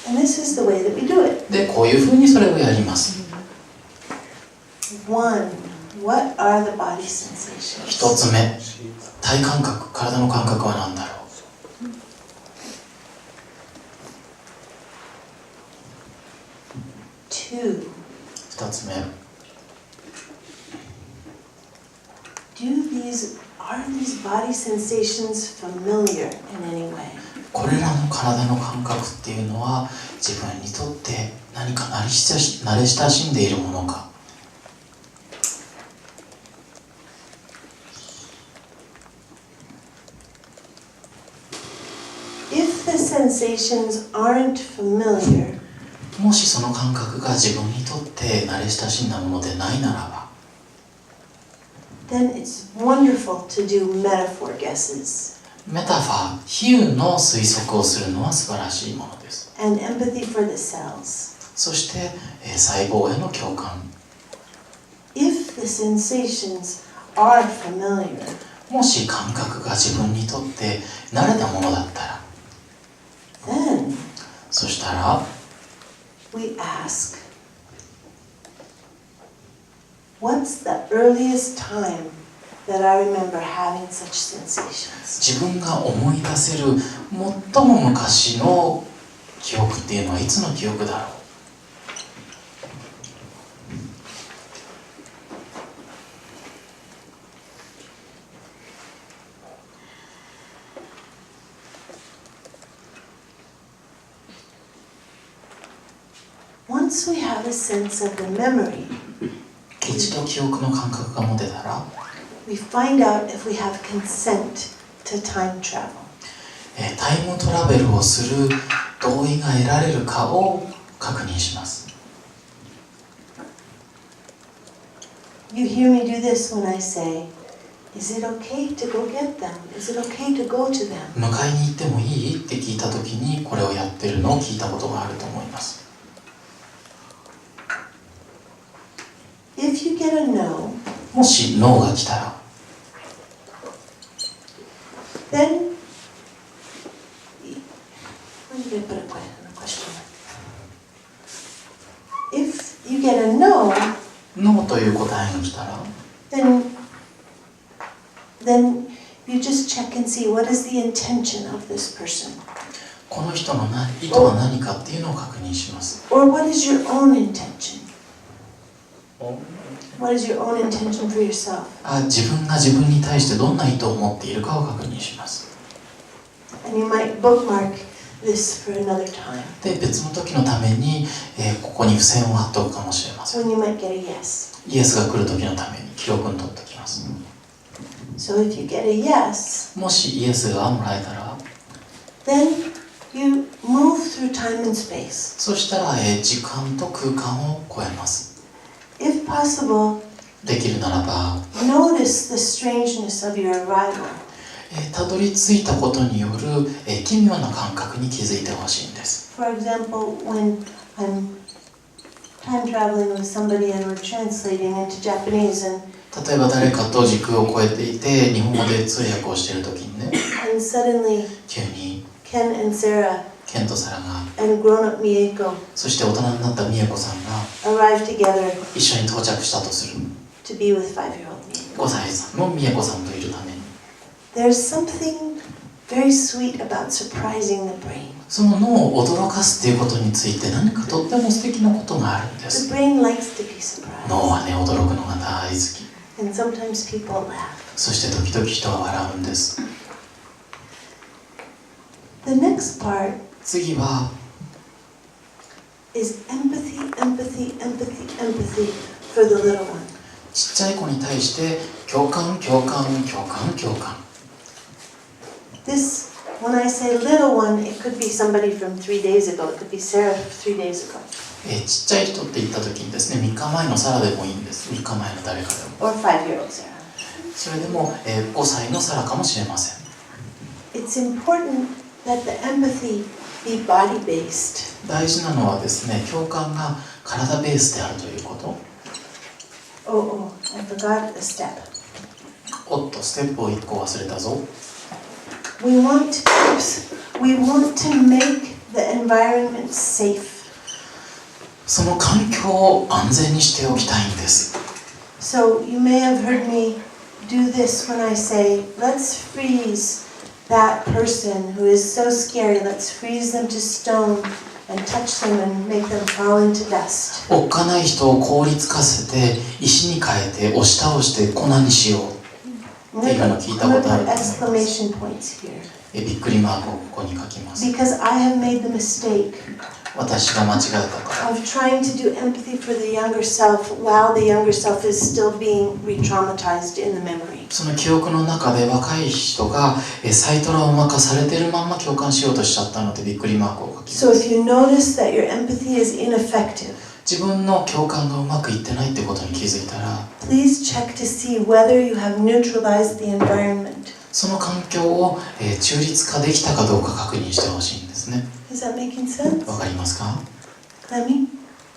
And this is the way that we do it. で、こういうふうにそれをやります。One, what are the body sensations? 一つ目、体感覚、体の感覚は何だろう。Two, 二つ目、are these body sensations familiar in any way? これらの体の感覚っていうのは自分にとって何か慣れ親しんでいるものか。If the sensations aren't familiar, もしその感覚が自分にとって慣れ親しんだものでないならば、then it's wonderful to do metaphor guesses メタファー、比喩の推測をするのは素晴らしいものです。 and empathy for the cells. そして、細胞への共感。 If the sensations are familiar, もし感覚が自分にとって慣れたものだったら、 then そしたら we ask, what's the earliest time that I remember having such sensations? 自分が思い出せる最も昔の記憶っていうのはいつの記憶だろう。Once we have a sense of the memory, 一度記憶の感覚が持てたら、 we find out if we have consent to time travel. タイムトラベルをする同意が得られるかを確認します。 You hear me do this when I say, is it okay to go get them? Is it okay to go to them? 迎えに行ってもいいって聞いたときにこれをやってるのを聞いたことがあると思います。 If you get a no, もしノーが来たら、 then where did I put a question mark? If you get a no, ノーという答えが来たら、 then you just check and see what is the intention of this person. この人の意図は何かっていうのを確認します。 Or what is your own intention? What is your own intention for yourself? 自分が自分に対してどんな意図を持っているかを確認します。 And you might bookmark this for another time. で、別の時のために、ここに付箋を貼っておくかもしれません。 When you might get a yes. イエスが来る時のために記録に取っておきます。 So if you get a yes, もしイエスがもらえたら、 then you move through time and space. そしたら、時間と空間を超えます。 If possible, できるならば、 notice the strangeness of your arrival. たどり着いたことによる、奇妙な感覚に気づいてほしいんです。 For example, when I'm time traveling with somebody and we're translating into Japanese, and 例えば誰かと時空を超えていて日本語で通訳をしている時にね、 suddenly 急に Ken and Sarah ケンとサラが、 and grown-up Mieko そして大人になった美恵子さんが arrived together 一緒に到着したとする。 to be with 5-year-old Mieko. 5歳さんの美恵子さんといるために、 There's something very sweet about surprising the brain. その脳を驚かすっていうことについて何かとっても素敵なことがあるんで The す。 brain likes to be surprised. 脳はね、驚くのが大好き。 And sometimes people laugh. そして時々人は笑うんです。 The next part 次は is empathy, empathy, empathy, empathy for the little one. ちっちゃい子に対して共感、共感、共感、共感。 This, when I say little one, it could be somebody from 3 days ago. It could be Sarah 3 days ago. ちっちゃい人って言った時にですね、3日前のサラでもいいんです。3日前の誰かでも。 Or 5-year-old Sarah. それでも、5歳のサラかもしれません。 It's important that the empathy be body-based. 大事なのはですね、共感が体ベースであるということ。Oh, I forgot a step. おっと、ステップを1個忘れたぞ。We want to make the environment safe. その環境を安全にしておきたいんです。So you may have heard me do this when I say, let's freeze that person who is so scary. Let's freeze them to stone and touch them and make them fall into dust. おっかない人を凍りつかせて石に変えて押し倒して粉にしようっていうのを聞いたことあると思います。Exclamation points here. びっくりマークをここに書きます。 Because I have made the mistake 私が間違えたから。 of trying to do empathy for the younger self while the younger self is still being re-traumatized in the memory. その記憶の中で若い人が再トラウマ化されているまんま共感しようとしちゃったのでびっくりマークを書きます。 So if you notice that your empathy is ineffective, 自分の共感がうまくいってないってことに気づいたら、 please check to see whether you have neutralized the environment. その環境を中立化できたかどうか確認してほしいんですね。 Is that making sense? わかりますか？ Clemmy?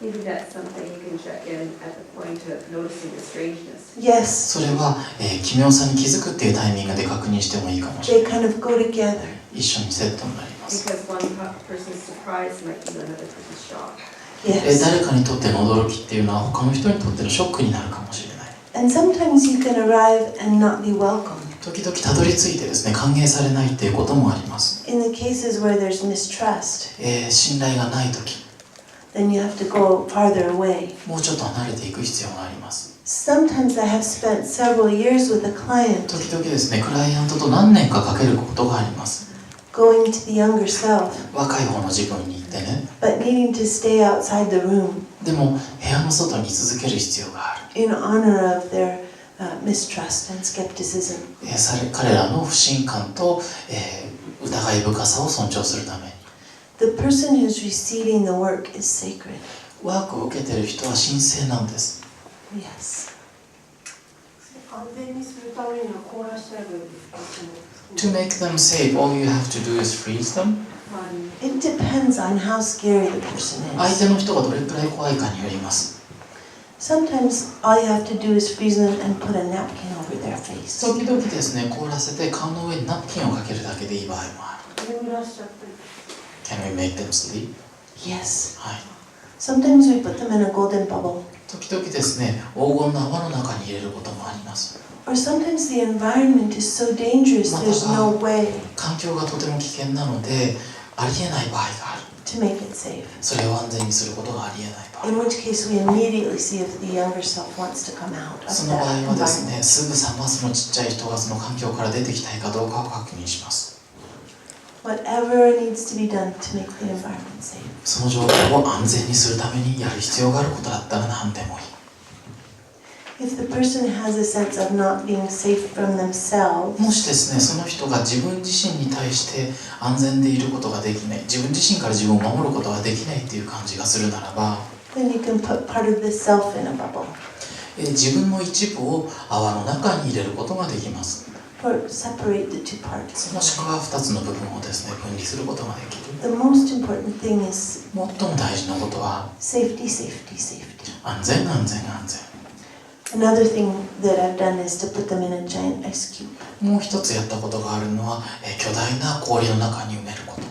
Maybe that's something you can check in at the point of noticing the strangeness. Yes. それは、奇妙さに気づくっていうタイミングで確認してもいいかもしれ They ない。 kind of go together. 一緒にセットになります。 Because one person's surprise might be another person's shock. Yes. 誰かにとっての驚きっていうのは他の人にとってのショックになるかもしれない。 And sometimes you can arrive and not be welcomed. 時々たどり着いてですね、歓迎されないっていうこともあります。 In the cases where there's mistrust, 信頼がない時、 then you have to go farther away. もうちょっと離れていく必要があります。 Sometimes I have spent several years with a client 時々ですね、クライアントと何年かかけることがあります。 going to the younger self, 若い方の自分に行ってね、 but needing to stay outside the room でも部屋の外に居続ける必要がある。 in honor of their mistrust and skepticism. 彼らの不信感と、疑い深さを尊重するために。 The person who's receiving the work is sacred. ワークを受けている人は神聖なんです。 Yes. 安全にするためには凍らしちゃえばいいですか？ To make them safe, all you have to do is freeze them. It depends on how scary the person 相 is. 手の人がどれくらい怖いかによります。 Sometimes all you have to do is freeze them and put a napkin over their face. 時々ですね、凍らせて顔の上にナプキンをかけるだけでいい場合もある。眠らしちゃったり。 Can we make them sleep? Yes. はい。 Sometimes we put them in a golden bubble. 時々ですね、黄金の泡の中に入れることもあります。 Or sometimes the environment is so dangerous there's no way 環境がとても危険なので、ありえない場合がある。 to make it safe. それを安全にすることがありえない場合。 In which case we immediately see if the younger self wants to come out そ of の場合 that はですね、 environment. すぐさまそのちっちゃい人がその環境から出てきたいかどうかを確認します。 Whatever needs to be done to make the environment safe. その状況を安全にするためにやる必要があることだったら何でもいい。 If the person has a sense of not being safe from themselves, もしですね、その人が自分自身に対して安全でいることができない、自分自身から自分を守ることができないっていう感じがするならば、 then you can put part of the self in a bubble. 自分の一部を泡の中に入れることができます。 Or separate the two parts. もしくは2つの部分をですね、分離することができる。 The most important thing is 最も大事なことは safety, safety, safety. 安全、安全、安全。 Another thing that I've done is to put them in a giant ice cube. もう一つやったことがあるのは、巨大な氷の中に埋めること。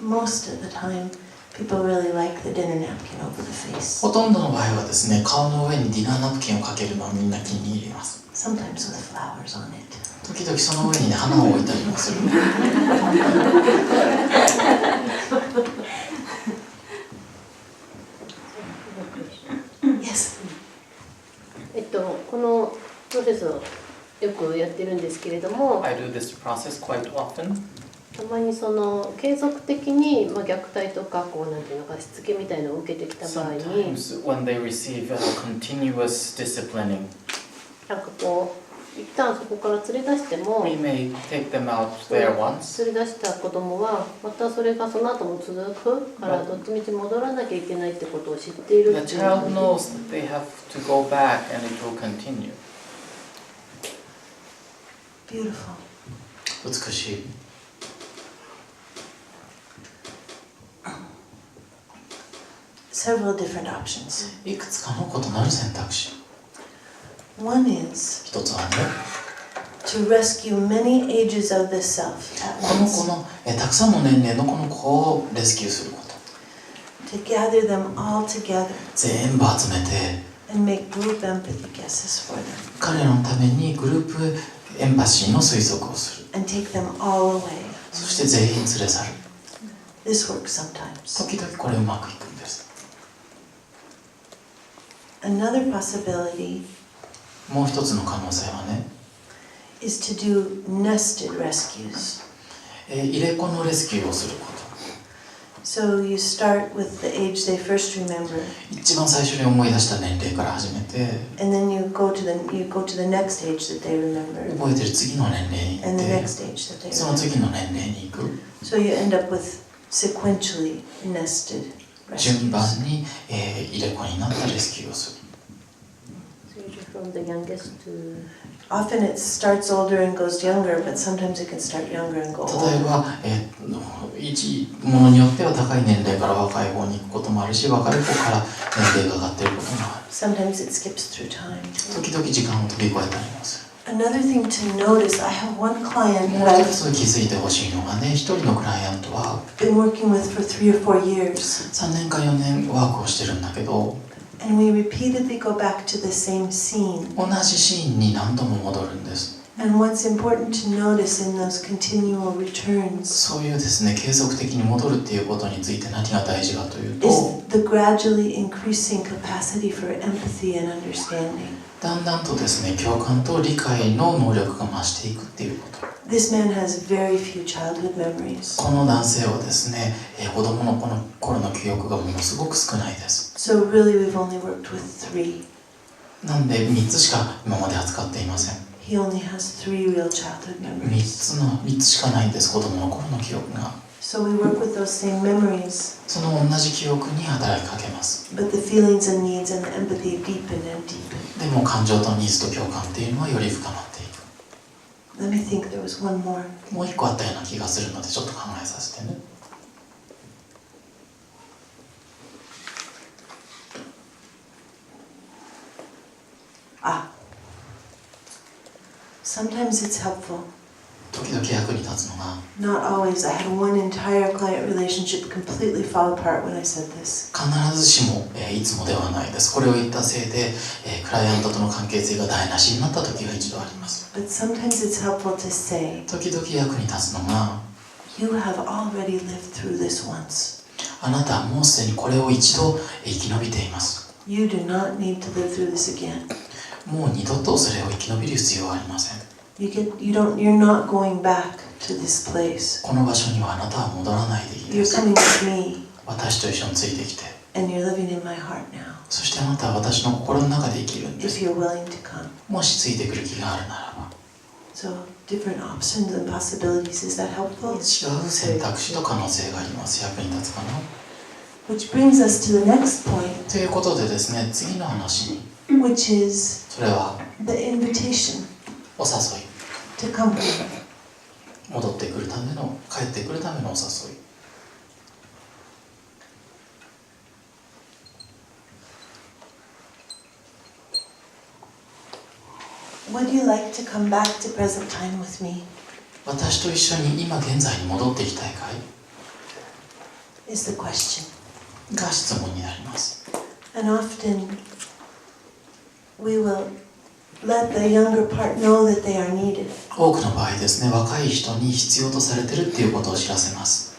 Most of the time, people really like the dinner napkin over the face. ほとんどの場合はですね、顔の上にディナーナプキンをかけるのはみんな気に入ります。 Sometimes with flowers on it. 時々その上にね、花を置いたりもする。 Yes. このプロセスをよくやってるんですけれども、 I do this process quite often. たまにその継続的に虐待とかこうなんていうのかしつけみたいのを受けてきた場合に、 Sometimes when they receive continuous disciplining, なんかこう一旦そこから連れ出しても、 we may take them out there once. 連れ出した子供はまたそれがその後も続くからどっちみち戻らなきゃいけないってことを知っている The っていう child knows that they have to go back and it will continue. Beautiful. 美しい。 Several different options. いくつかの異なる選択肢。 One is 一つはね、to to rescue many ages of the self at この once, 子のたくさんの年齢のこの子をレスキューすること、 to gather them all together 全部集めて and make group empathy guesses for them 彼らのためにグループエンパシーの推測をする。 and take them all away. そして全員連れ去る。 This works sometimes. 時々これうまくいくんです。 Another possibility もう一つの可能性はね、 is to do nested rescues. 入れ子のレスキューをすること。 So you start with the age they first remember, 一番最初に思い出した年齢から始めて、 and then you go to the next age that they remember, 覚えてる次の年齢に行 and っ the て、 next age that they その remember. 次の年齢に行く。 So you end up with sequentially nested 順 rescues. 番に、入れ子になったレスキューをする。 From the youngest to Often it starts older and goes younger, but sometimes it can start younger and go 例え older. ば、ものによっては高い年齢から若い方に行くこともあるし、若い子から年齢が上がっていることもある。 Sometimes it skips through time. 時々時間を飛び越えたりもする。 Another thing to notice, I have one client もう that 一 I've つ気づいてほしいのがね、一人のクライアントは been working with for 3 or 4 years, 3年か4年ワークをしてるんだけど、 and we repeatedly go back to the same scene. 同じシーンに何度も戻るんです。 And what's important to notice in those continual returns そういうですね、継続的に戻るっていうことについて何が大事かというと、 is the gradually increasing capacity for empathy and understanding. だんだんとですね、共感と理解の能力が増していくっていうこと。 This man has very few childhood memories. この男性はですね、子供の頃の記憶がものすごく少ないです。 So really we've only worked with 3. なんで3つしか今まで扱っていません。 He only has 3 real childhood 3 memories. つしかないんです、子供の頃の記憶が。 So we work with those same memories, その同じ記憶に働きかけます。 but the feelings and needs and the empathy deepen and deepen. でも感情とニーズと共感っていうのはより深まっていく。 Let me think, there was one more. もう一個あったような気がするのでちょっと考えさせてね。 Sometimes it's helpful. 時々役に立つのが、 Not always. I had one entire client relationship completely fall apart when I said this. 必ずしも、いつもではないです。これを言ったせいで、クライアントとの関係性が台無しになった時が一度あります。 But sometimes it's helpful to say, 時々役に立つのが、 you have already lived through this once. あなたはもうすでにこれを一度生き延びています。 You do not need to live through this again. もう二度とそれを生き延びる必要はありません。 You're not going back to this place. この場所にはあなたは戻らないでいい You're です。 coming with me, 私と一緒についてきて、 and you're living in my heart now. そしてあなたは私の心の中で生きるんで If す。 you're willing to come. もしついてくる気があるならば、 So different options and possibilities. Is that helpful? 違う選択肢と可能性があります。役に立つかな。 Which brings us to the next point, ということでですね、次の話に、 which is それは the invitation お誘い。 to come. 戻ってくるための、帰ってくるためのお誘い。 Would you like to come back to present time with me? 私と一緒に今現在に戻っていきたいかい Is the question. が質問になります。 And often we will let the younger part know that they are needed. 多くの場合ですね、若い人に必要とされてるっていうことを知らせます。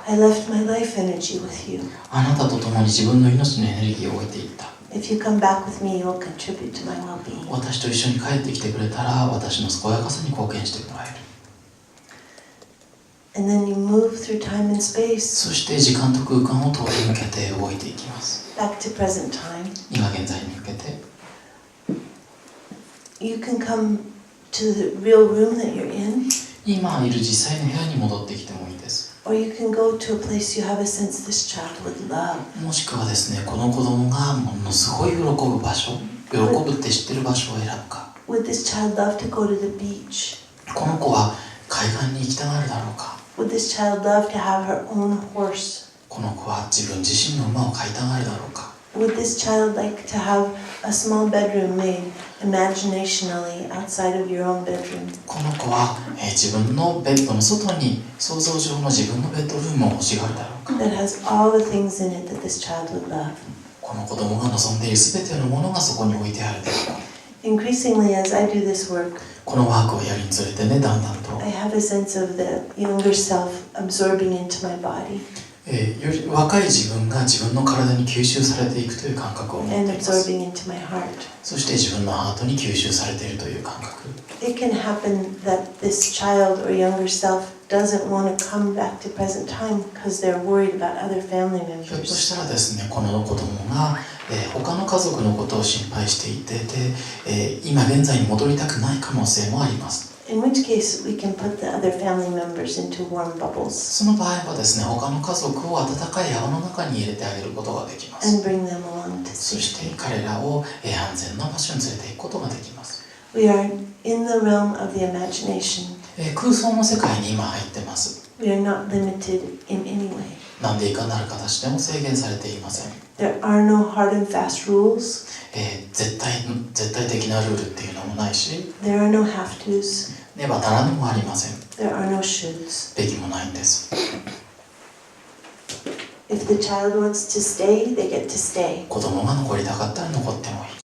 I left my life energy with you. あなたと共に自分の命のエネルギーを置いていった。 If you come back with me, you'll contribute to my well-being. 私と一緒に帰ってきてくれたら、私の健やかさに貢献してもらえる。 And then you move through time and space そして時間と空間を通り抜けて動いていきます。 back to present time. 今現在に向けて、 You can come to the real room that you're in, 今いる実際の部屋に戻ってきてもいいです。 or you can go to a place you have a sense this child would love. もしくはですね、この子供がものすごい喜ぶ場所、喜ぶって知ってる場所を選ぶか。 Would this child love to go to the beach? この子は海岸に行きたがるだろうか。 Would this child love to have her own horse? この子は自分自身の馬を飼いたがるだろうか。 Would this child like to have a small bedroom made imaginationally outside of your own bedroom. この子は、自分のベッドの外に想像上の自分のベッドルームを欲しがるだろうか。 That has all the things in it that this child would love. この子供が望んでいるすべてのものがそこに置いてあるだろうか。 Increasingly, as I do this work, このワークをやるにつれてね、だんだんと、 I have a sense of the younger self absorbing into my body より若い自分が自分の体に吸収されていくという感覚を持ってい and ます。 absorbing into my heart. そして自分のハートに吸収されているという感覚。 It can happen that this child or younger self doesn't want to come back to present time because they're worried about other family ひょっと members. したらですね、この子供が、他の家族のことを心配していて、今現在に戻りたくない可能性もあります。 In which case, we can put the other family members into warm bubbles その場合はですね、他の家族を温かい泡の中に入れてあげることができます。 and bring them along to そし safety. て彼らを安全な場所に連れて行くことができます。 We are in the realm of the imagination. 空想の世界に今入ってます。 We are not limited in any way. なんでいかなる形でも制限されていません。 There are no hard and fast rules. 絶対的なルールっていうのもないし、 There are no have-tos. ねばならぬもありません。 There are no shoulds. べきもないんです。 If the child wants to stay, they get to stay. 子供が残りたかったら残ってもいい。